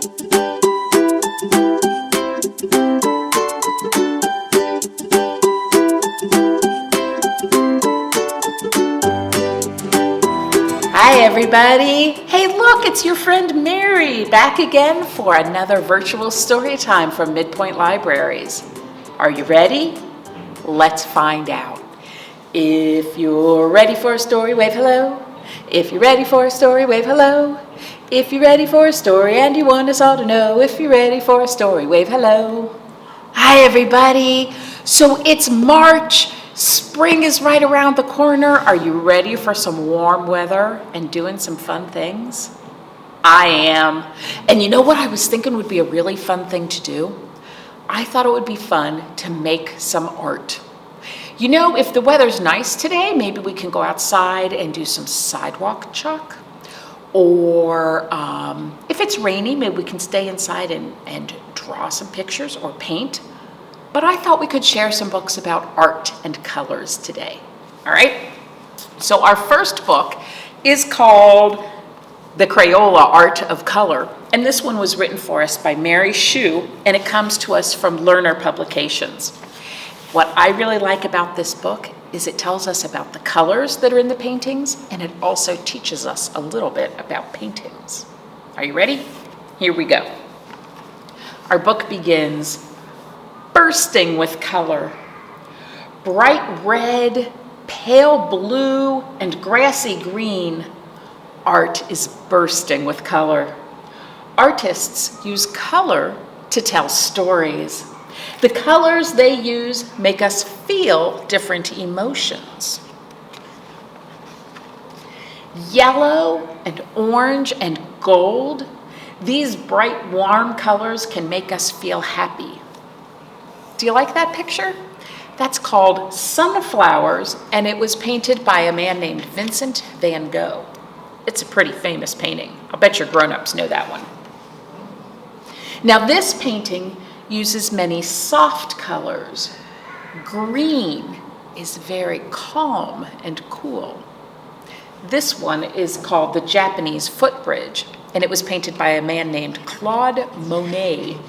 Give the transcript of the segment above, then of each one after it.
Hi everybody! Hey look, it's your friend Mary, back again for another virtual story time from Midpoint Libraries. Are you ready? Let's find out. If you're ready for a story, wave hello. If you're ready for a story, wave hello. If you're ready for a story and you want us all to know, if you're ready for a story, wave hello. Hi everybody! So it's March. Spring is right around the corner. Are you ready for some warm weather and doing some fun things? I am. And you know what I was thinking would be a really fun thing to do? I thought it would be fun to make some art. You know, if the weather's nice today, maybe we can go outside and do some sidewalk chalk. Or if it's rainy, maybe we can stay inside and draw some pictures or paint. But I thought we could share some books about art and colors today. All right? So our first book is called The Crayola Art of Color. And this one was written for us by Mary Schuh, and it comes to us from Learner Publications. What I really like about this book is it tells us about the colors that are in the paintings, and it also teaches us a little bit about paintings. Are you ready? Here we go. Our book begins bursting with color. Bright red, pale blue, and grassy green. Art is bursting with color. Artists use color to tell stories. The colors they use make us feel different emotions. Yellow and orange and gold, these bright, warm colors can make us feel happy. Do you like that picture? That's called Sunflowers, and it was painted by a man named Vincent van Gogh. It's a pretty famous painting. I'll bet your grown-ups know that one. Now this painting uses many soft colors. Green is very calm and cool. This one is called the Japanese Footbridge, and it was painted by a man named Claude Monet.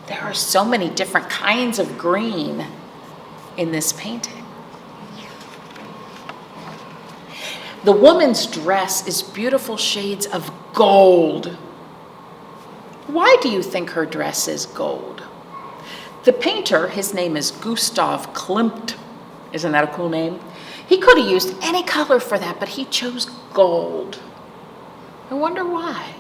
There are so many different kinds of green in this painting. The woman's dress is beautiful shades of gold. Why do you think her dress is gold? The painter, his name is Gustav Klimt. Isn't that a cool name? He could have used any color for that, but he chose gold. I wonder why.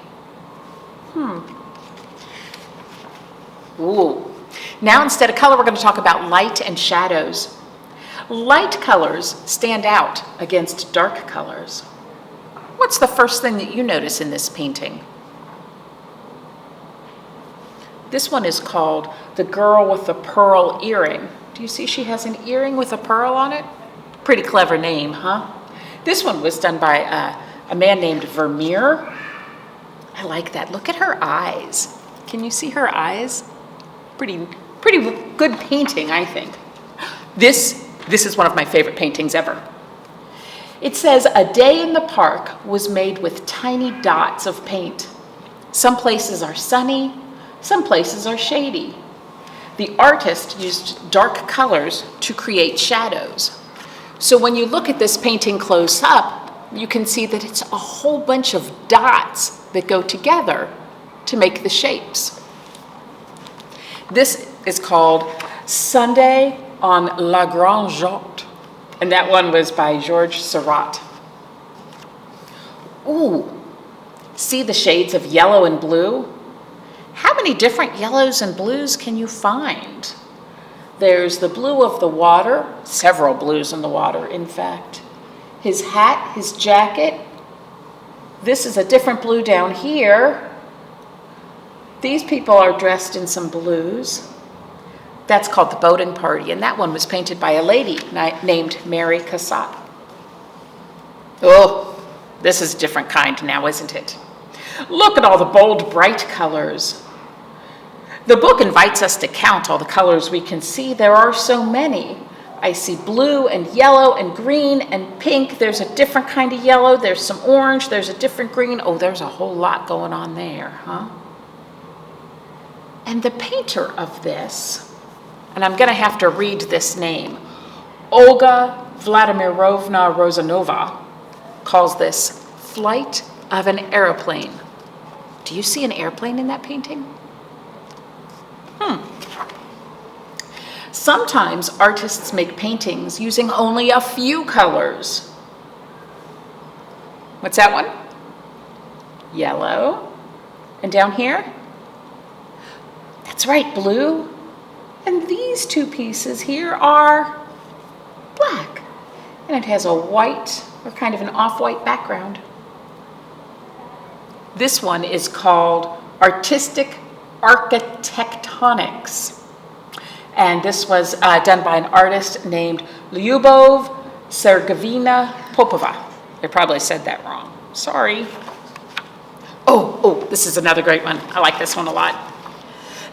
Ooh. Now instead of color, we're going to talk about light and shadows. Light colors stand out against dark colors. What's the first thing that you notice in this painting? This one is called The Girl with the Pearl Earring. Do you see she has an earring with a pearl on it? Pretty clever name, huh? This one was done by a man named Vermeer. I like that. Look at her eyes. Can you see her eyes? Pretty good painting, I think. This is one of my favorite paintings ever. It says, a day in the park was made with tiny dots of paint. Some places are sunny, some places are shady. The artist used dark colors to create shadows. So when you look at this painting close up, you can see that it's a whole bunch of dots that go together to make the shapes. This is called Sunday on La Grande Jatte, and that one was by Georges Seurat. Ooh, see the shades of yellow and blue? How many different yellows and blues can you find? There's the blue of the water, several blues in the water, in fact. His hat, his jacket. This is a different blue down here. These people are dressed in some blues. That's called the boating party, and that one was painted by a lady named Mary Cassatt. Oh, this is a different kind now, isn't it? Look at all the bold, bright colors. The book invites us to count all the colors we can see. There are so many. I see blue and yellow and green and pink. There's a different kind of yellow. There's some orange. There's a different green. Oh, there's a whole lot going on there, huh? And the painter of this, and I'm going to have to read this name, Olga Vladimirovna Rozanova, calls this Flight of an Airplane. Do you see an airplane in that painting? Sometimes artists make paintings using only a few colors. What's that one? Yellow. And down here? That's right, blue. And these two pieces here are black. And it has a white, or kind of an off-white background. This one is called Artistic Architectonics. And this was done by an artist named Lyubov Sergeyevna Popova. I probably said that wrong. Sorry. Oh, this is another great one. I like this one a lot.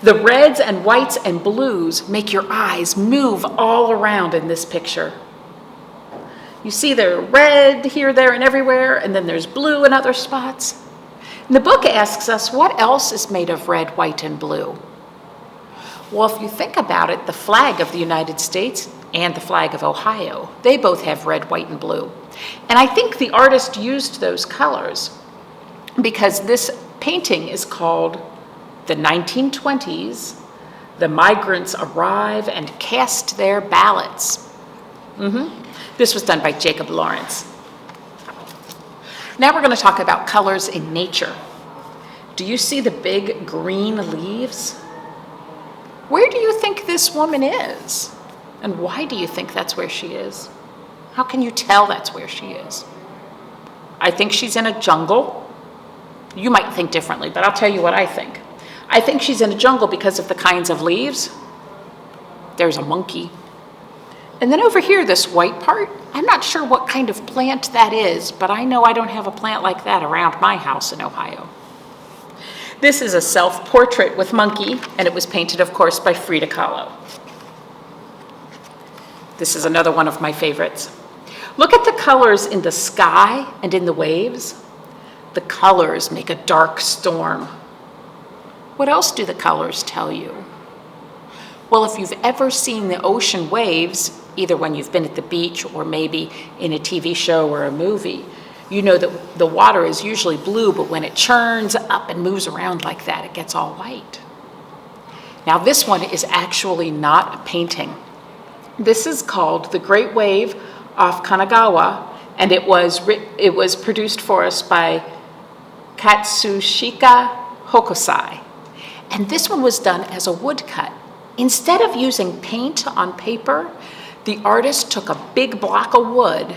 The reds and whites and blues make your eyes move all around in this picture. You see the red here, there, and everywhere, and then there's blue in other spots. And the book asks us, what else is made of red, white, and blue? Well, if you think about it, the flag of the United States and the flag of Ohio, they both have red, white, and blue. And I think the artist used those colors because this painting is called The 1920s, The Migrants Arrive and Cast Their Ballots. This was done by Jacob Lawrence. Now we're going to talk about colors in nature. Do you see the big green leaves? Where do you think this woman is? And why do you think that's where she is? How can you tell that's where she is? I think she's in a jungle. You might think differently, but I'll tell you what I think. I think she's in a jungle because of the kinds of leaves. There's a monkey. And then over here, this white part, I'm not sure what kind of plant that is, but I know I don't have a plant like that around my house in Ohio. This is a self-portrait with monkey, and it was painted, of course, by Frida Kahlo. This is another one of my favorites. Look at the colors in the sky and in the waves. The colors make a dark storm. What else do the colors tell you? Well, if you've ever seen the ocean waves, either when you've been at the beach or maybe in a TV show or a movie, you know that the water is usually blue, but when it churns up and moves around like that, it gets all white. Now, this one is actually not a painting. This is called The Great Wave off Kanagawa, and it was produced for us by Katsushika Hokusai. And this one was done as a woodcut. Instead of using paint on paper, the artist took a big block of wood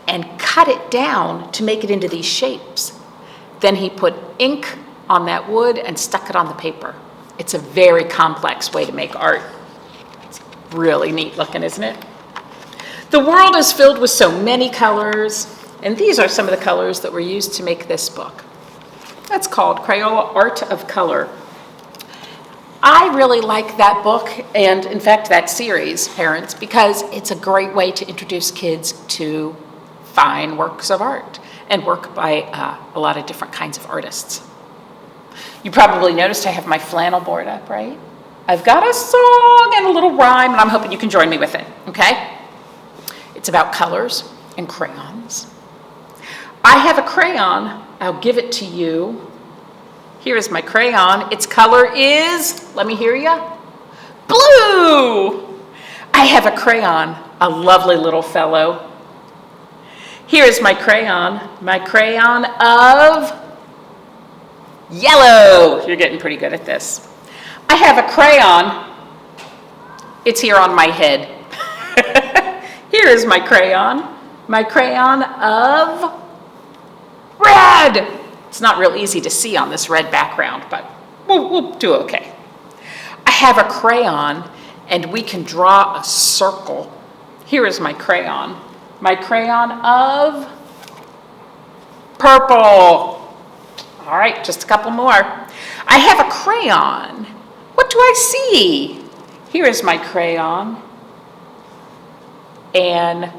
and cut it down to make it into these shapes. Then he put ink on that wood and stuck it on the paper. It's a very complex way to make art. It's really neat looking, isn't it? The world is filled with so many colors, and these are some of the colors that were used to make this book. That's called Crayola Art of Color. I really like that book, and in fact that series, parents, because it's a great way to introduce kids to fine works of art and work by a lot of different kinds of artists. You probably noticed I have my flannel board up, right? I've got a song and a little rhyme, and I'm hoping you can join me with it, okay? It's about colors and crayons. I have a crayon. I'll give it to you. Here is my crayon. Its color is, let me hear ya, blue. I have a crayon, a lovely little fellow. Here is my crayon of yellow. You're getting pretty good at this. I have a crayon. It's here on my head. Here is my crayon of red. It's not real easy to see on this red background, but we'll do okay. I have a crayon, and we can draw a circle. Here is my crayon of purple. All right, just a couple more. I have a crayon. What do I see? Here is my crayon. An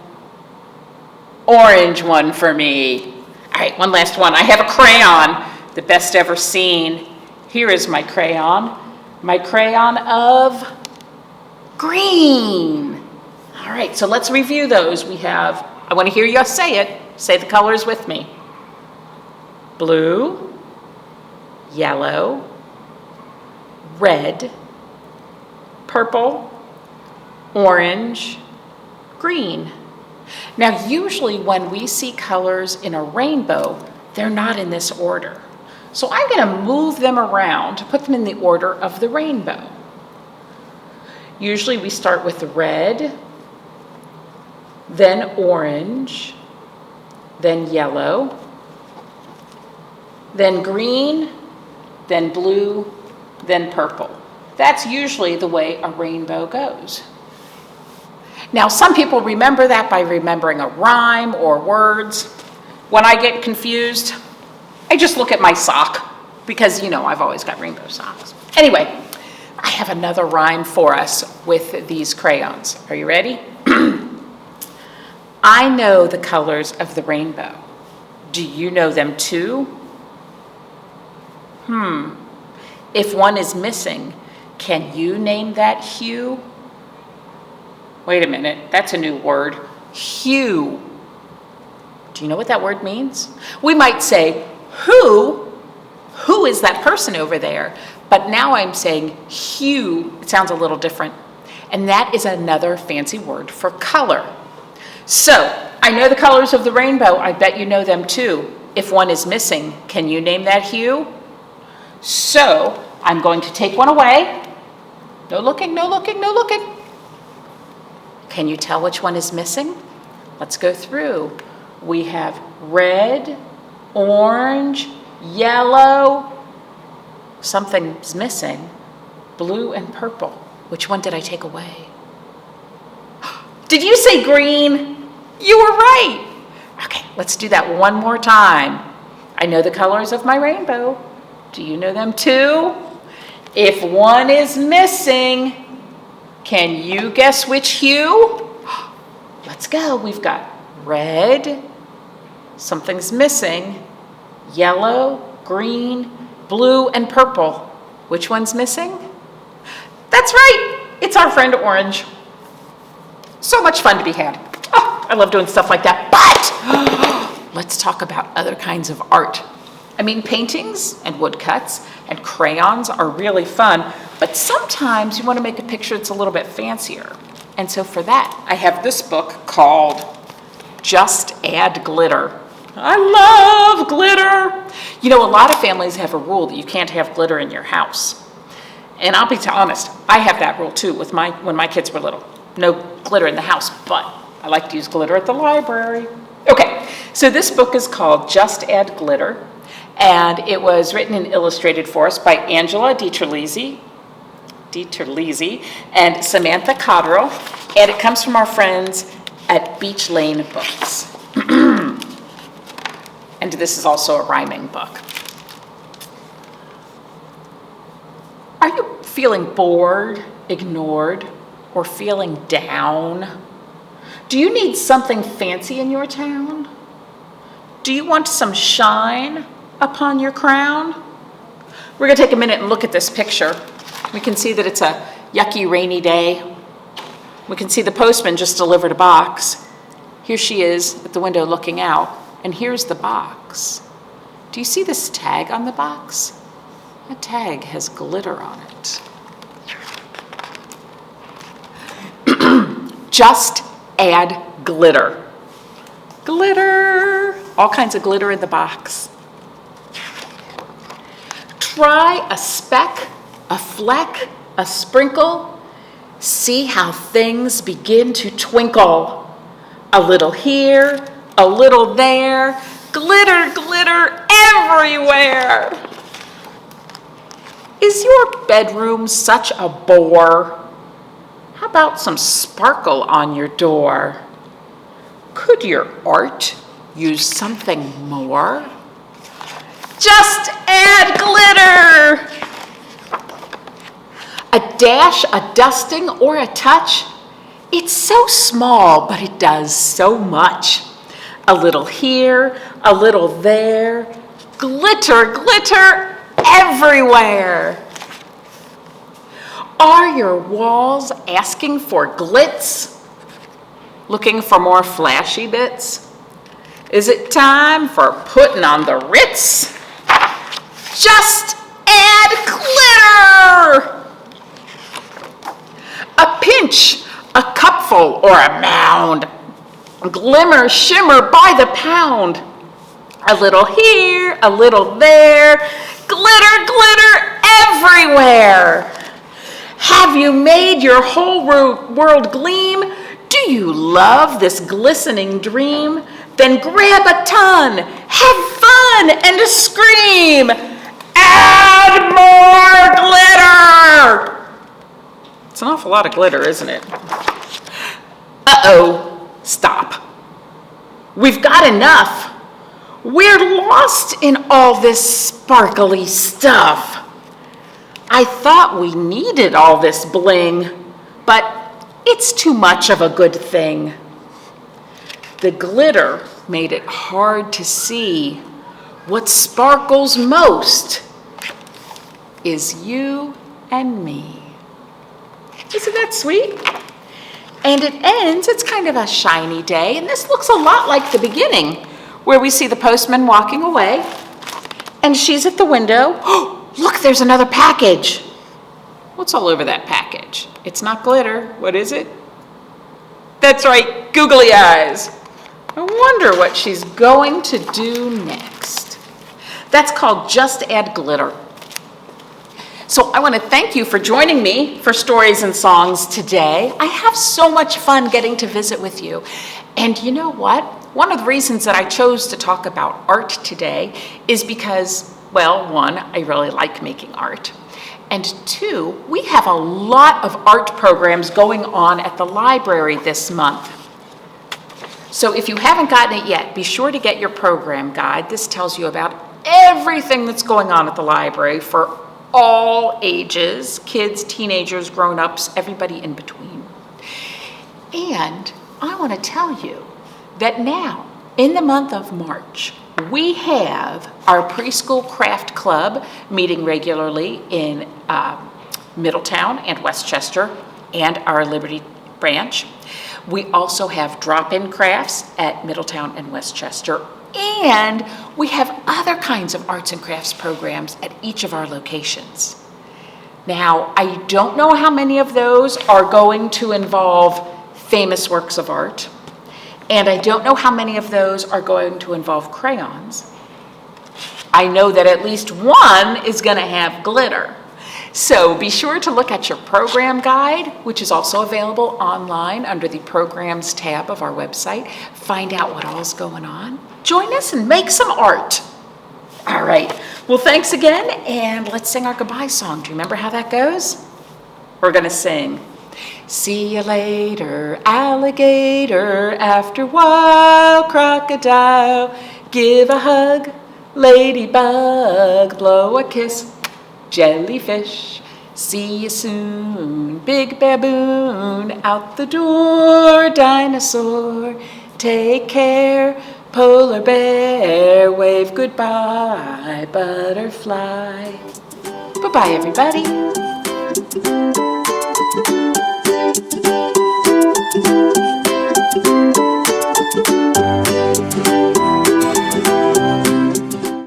orange one for me. All right, one last one. I have a crayon, the best ever seen. Here is my crayon My crayon of green. All right, so let's review those. We have, I want to hear you say it. Say the colors with me. Blue, yellow, red, purple, orange, green. Now, usually when we see colors in a rainbow, they're not in this order. So I'm going to move them around to put them in the order of the rainbow. Usually we start with red, then orange, then yellow, then green, then blue, then purple. That's usually the way a rainbow goes. Now, some people remember that by remembering a rhyme or words. When I get confused, I just look at my sock because, you know, I've always got rainbow socks. Anyway, I have another rhyme for us with these crayons. Are you ready? I know the colors of the rainbow. Do you know them too? If one is missing, can you name that hue? Wait a minute, that's a new word. Hue. Do you know what that word means? We might say, who is that person over there? But now I'm saying hue. It sounds a little different. And that is another fancy word for color. So, I know the colors of the rainbow. I bet you know them too. If one is missing, can you name that hue? So, I'm going to take one away. No looking, no looking, no looking. Can you tell which one is missing? Let's go through. We have red, orange, yellow. Something's missing. Blue and purple. Which one did I take away? Did you say green? You were right. Okay, let's do that one more time. I know the colors of my rainbow. Do you know them too? If one is missing, can you guess which hue? Let's go. We've got red, something's missing, yellow, green, blue, and purple. Which one's missing? That's right. It's our friend orange. So much fun to be had. Oh, I love doing stuff like that. But let's talk about other kinds of art. I mean, paintings and woodcuts and crayons are really fun, but sometimes you want to make a picture that's a little bit fancier. And so for that, I have this book called Just Add Glitter. I love glitter. You know, a lot of families have a rule that you can't have glitter in your house. And I'll be honest, I have that rule too with when my kids were little. No glitter in the house, but I like to use glitter at the library. Okay, so this book is called Just Add Glitter. And it was written and illustrated for us by Angela DiTerlizzi and Samantha Cotterill. And it comes from our friends at Beach Lane Books. And this is also a rhyming book. Are you feeling bored, ignored, or feeling down? Do you need something fancy in your town? Do you want some shine upon your crown? We're going to take a minute and look at this picture. We can see that it's a yucky rainy day. We can see the postman just delivered a box. Here she is at the window looking out, and here's the box. Do you see this tag on the box? That tag has glitter on it. Just add glitter. Glitter! All kinds of glitter in the box. Try a speck, a fleck, a sprinkle. See how things begin to twinkle. A little here, a little there. Glitter, glitter everywhere. Is your bedroom such a bore? How about some sparkle on your door? Could your art use something more? Just add glitter! A dash, a dusting, or a touch. It's so small, but it does so much. A little here, a little there. Glitter, glitter everywhere. Are your walls asking for glitz? Looking for more flashy bits? Is it time for putting on the Ritz? Just add glitter! A pinch, a cupful, or a mound. Glimmer, shimmer by the pound. A little here, a little there. Glitter, glitter everywhere. Have you made your whole world gleam? Do you love this glistening dream? Then grab a ton, have fun, and scream. Add more glitter! It's an awful lot of glitter, isn't it? Uh-oh, stop. We've got enough. We're lost in all this sparkly stuff. I thought we needed all this bling, but it's too much of a good thing. The glitter made it hard to see. What sparkles most is you and me. Isn't that sweet? And it ends, it's kind of a shiny day, and this looks a lot like the beginning, where we see the postman walking away, and she's at the window. Oh, look, there's another package. What's all over that package? It's not glitter. What is it? That's right, googly eyes. I wonder what she's going to do next. That's called Just Add Glitter. So I want to thank you for joining me for Stories and Songs today. I have so much fun getting to visit with you. And you know what? One of the reasons that I chose to talk about art today is because, well, one, I really like making art. And two, we have a lot of art programs going on at the library this month. So if you haven't gotten it yet, be sure to get your program guide. This tells you about everything that's going on at the library for all ages, kids, teenagers, grown-ups, everybody in between. And I want to tell you that now, in the month of March, we have our preschool craft club meeting regularly in Middletown and Westchester and our Liberty branch. We also have drop-in crafts at Middletown and Westchester, and we have other kinds of arts and crafts programs at each of our locations. Now, I don't know how many of those are going to involve famous works of art, and I don't know how many of those are going to involve crayons. I know that at least one is going to have glitter. So be sure to look at your program guide, which is also available online under the Programs tab of our website. Find out what all's going on. Join us and make some art. All right. Well, thanks again, and let's sing our goodbye song. Do you remember how that goes? We're going to sing. See you later, alligator, after a while, crocodile. Give a hug, ladybug, blow a kiss, jellyfish. See you soon, big baboon, out the door, dinosaur. Take care, polar bear, wave goodbye, butterfly. Bye-bye, everybody.